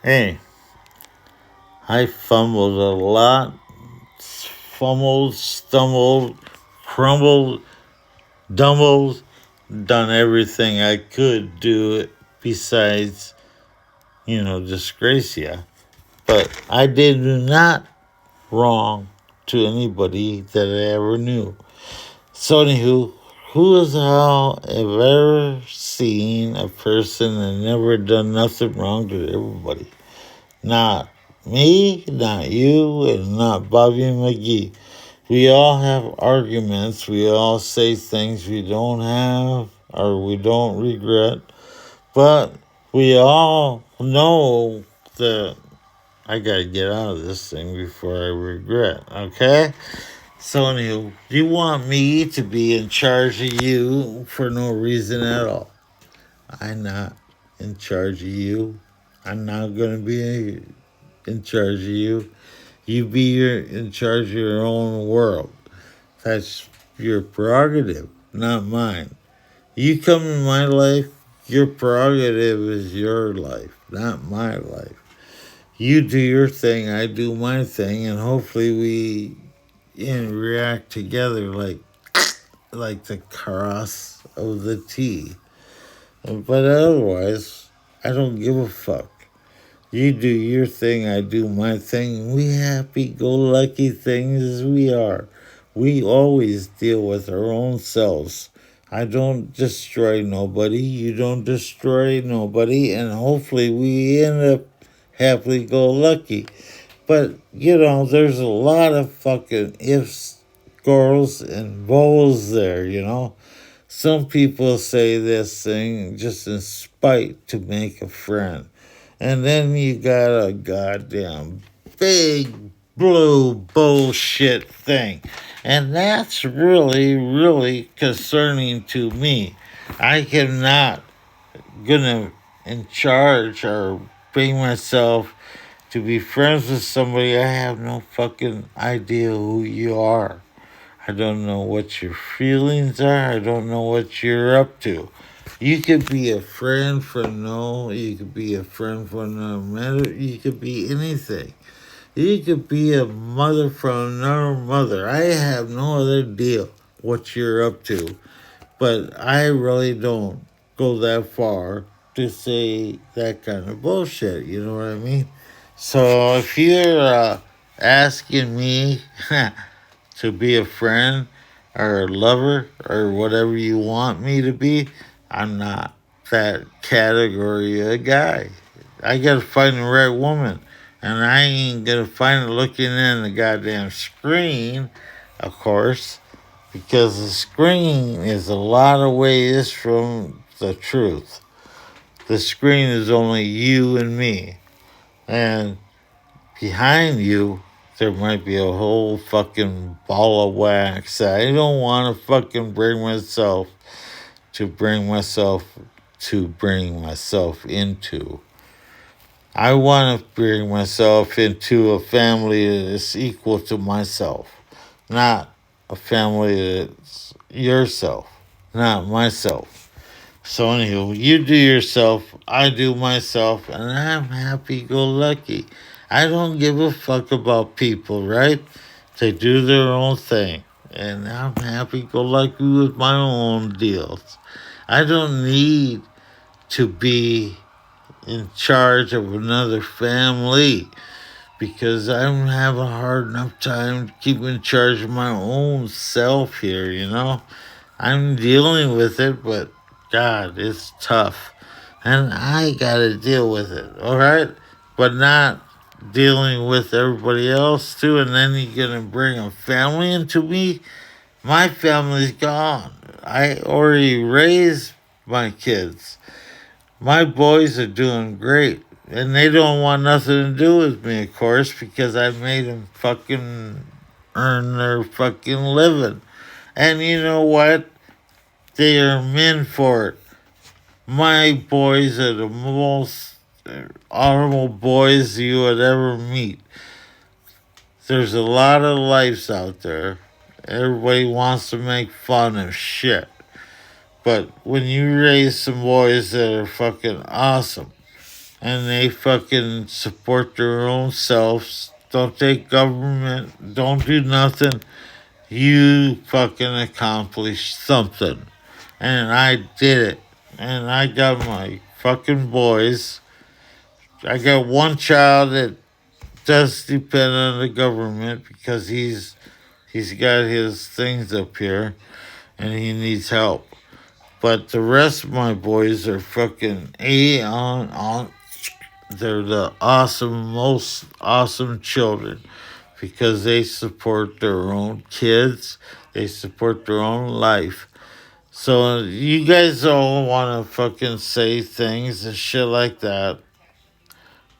Hey, I fumbled a lot, fumbled, stumbled, crumbled, dumbled, done everything I could do it besides, disgrace you. But I did not wrong to anybody that I ever knew. So, anywho, who the hell have ever seen a person that never done nothing wrong to everybody? Not me, not you, and not Bobby McGee. We all have arguments. We all say things we don't have or we don't regret. But we all know that I got to get out of this thing before I regret. Okay? So, anyway, you want me to be in charge of you for no reason at all. I'm not in charge of you. I'm not going to be in charge of you. You be in charge of your own world. That's your prerogative, not mine. You come in my life, your prerogative is your life, not my life. You do your thing, I do my thing, and hopefully we react together like the cross of the T. But otherwise, I don't give a fuck. You do your thing, I do my thing. We happy go lucky things as we are. We always deal with our own selves. I don't destroy nobody. You don't destroy nobody. And hopefully we end up happily go lucky. But, there's a lot of fucking ifs, girls, and bows there. Some people say this thing just in spite to make a friend. And then you got a goddamn big blue bullshit thing. And that's really, really concerning to me. I cannot gonna in charge or bring myself to be friends with somebody I have no fucking idea who you are. I don't know what your feelings are. I don't know what you're up to. You could be a friend for no, you could be a friend for no matter, you could be anything. You could be a mother from another mother. I have no other deal what you're up to. But I really don't go that far to say that kind of bullshit. You know what I mean? So if you're asking me to be a friend or a lover or whatever you want me to be, I'm not that category of guy. I gotta find the right woman. And I ain't gonna find it looking in the goddamn screen, of course, because the screen is a lot of ways from the truth. The screen is only you and me. And behind you, there might be a whole fucking ball of wax. I don't want to fucking bring myself to bring myself into. I want to bring myself into a family that is equal to myself, not a family that's yourself, not myself. So, anywho, you do yourself, I do myself, and I'm happy go lucky. I don't give a fuck about people, right? They do their own thing, and I'm happy go lucky with my own deals. I don't need to be in charge of another family because I'm having a hard enough time keeping charge of my own self here. I'm dealing with it, but God, it's tough. And I gotta deal with it, alright? But not dealing with everybody else too, and then you're gonna bring a family into me? My family's gone. I already raised my kids. My boys are doing great. And they don't want nothing to do with me, of course, because I made them fucking earn their fucking living. And you know what? They are men for it. My boys are the most honorable boys you would ever meet. There's a lot of lives out there. Everybody wants to make fun of shit. But when you raise some boys that are fucking awesome, and they fucking support their own selves. Don't take government. Don't do nothing. You fucking accomplished something. And I did it. And I got my fucking boys. I got one child that does depend on the government because he's got his things up here and he needs help. But the rest of my boys are fucking A on. They're the awesome, most awesome children because they support their own kids. They support their own life. So you guys all want to fucking say things and shit like that.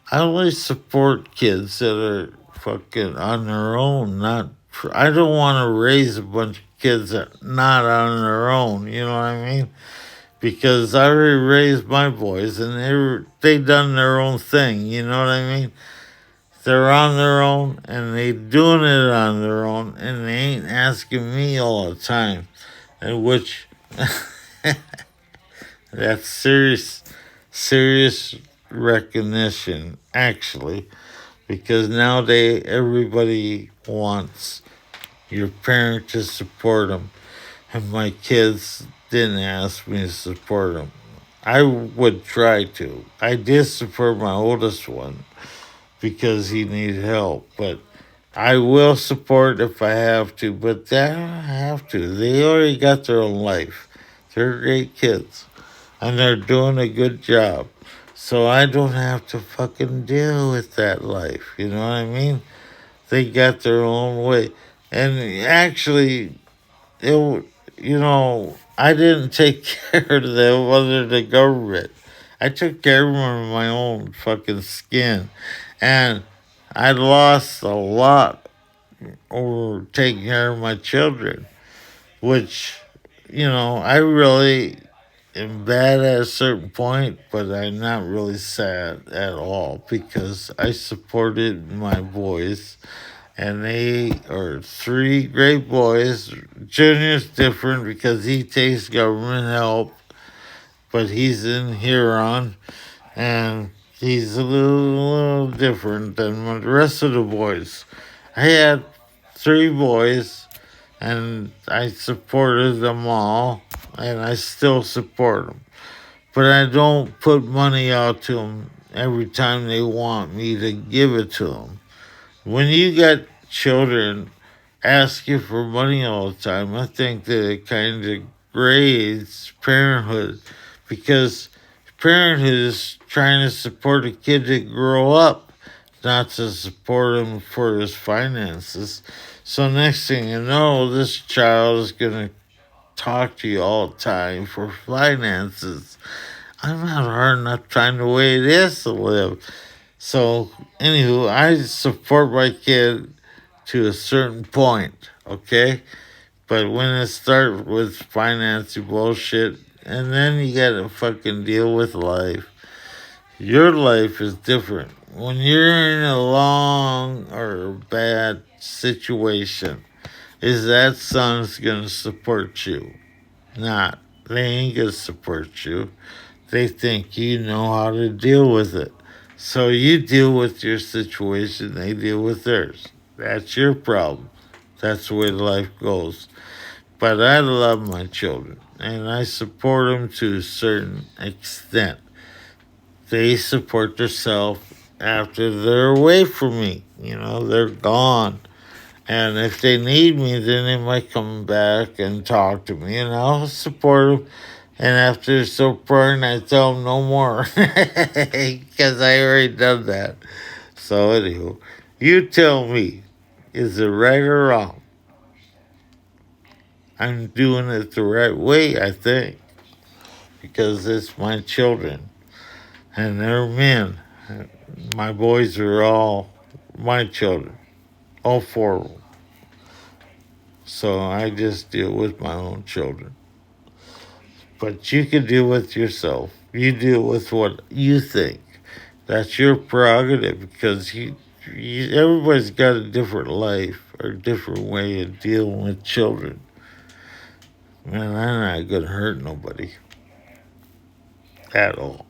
I only support kids that are fucking on their own. Not. I don't want to raise a bunch of kids that are not on their own. You know what I mean? Because I already raised my boys and they done their own thing. You know what I mean? They're on their own and they doing it on their own and they ain't asking me all the time. And which that's serious recognition actually, because nowadays everybody wants your parent to support them, and my kids didn't ask me to support them. I would try to. I did support my oldest one because he needed help, but I will support if I have to, but they don't have to. They already got their own life. They're great kids and they're doing a good job. So I don't have to fucking deal with that life. You know what I mean? They got their own way. And actually, I didn't take care of them under the government. I took care of them in my own fucking skin. And I lost a lot over taking care of my children, which, I really am bad at a certain point, but I'm not really sad at all because I supported my boys, and they are three great boys. Junior's different because he takes government help, but he's in Huron, and he's a little different than the rest of the boys. I had three boys, and I supported them all, and I still support them. But I don't put money out to them every time they want me to give it to them. When you got children ask you for money all the time, I think that it kind of grades parenthood because parenthood is trying to support a kid to grow up, not to support him for his finances. So next thing you know, this child is gonna talk to you all the time for finances. I'm not hard enough trying the way it is to live. So anywho, I support my kid to a certain point, okay? But when it starts with financial bullshit, and then you gotta fucking deal with life. Your life is different. When you're in a long or bad situation, is that son's gonna support you? Not. They ain't gonna support you. They think you know how to deal with it. So you deal with your situation, they deal with theirs. That's your problem. That's the way life goes. But I love my children and I support them to a certain extent. They support themselves after they're away from me. They're gone. And if they need me, then they might come back and talk to me, and I'll support them. And after supporting, I tell them no more because I already done that. So anywho, you tell me, is it right or wrong? I'm doing it the right way, I think, because it's my children and they're men. My boys are all my children, all four of them. So I just deal with my own children. But you can deal with yourself. You deal with what you think. That's your prerogative because everybody's got a different life or a different way of dealing with children. Man, I'm not going to hurt nobody at all.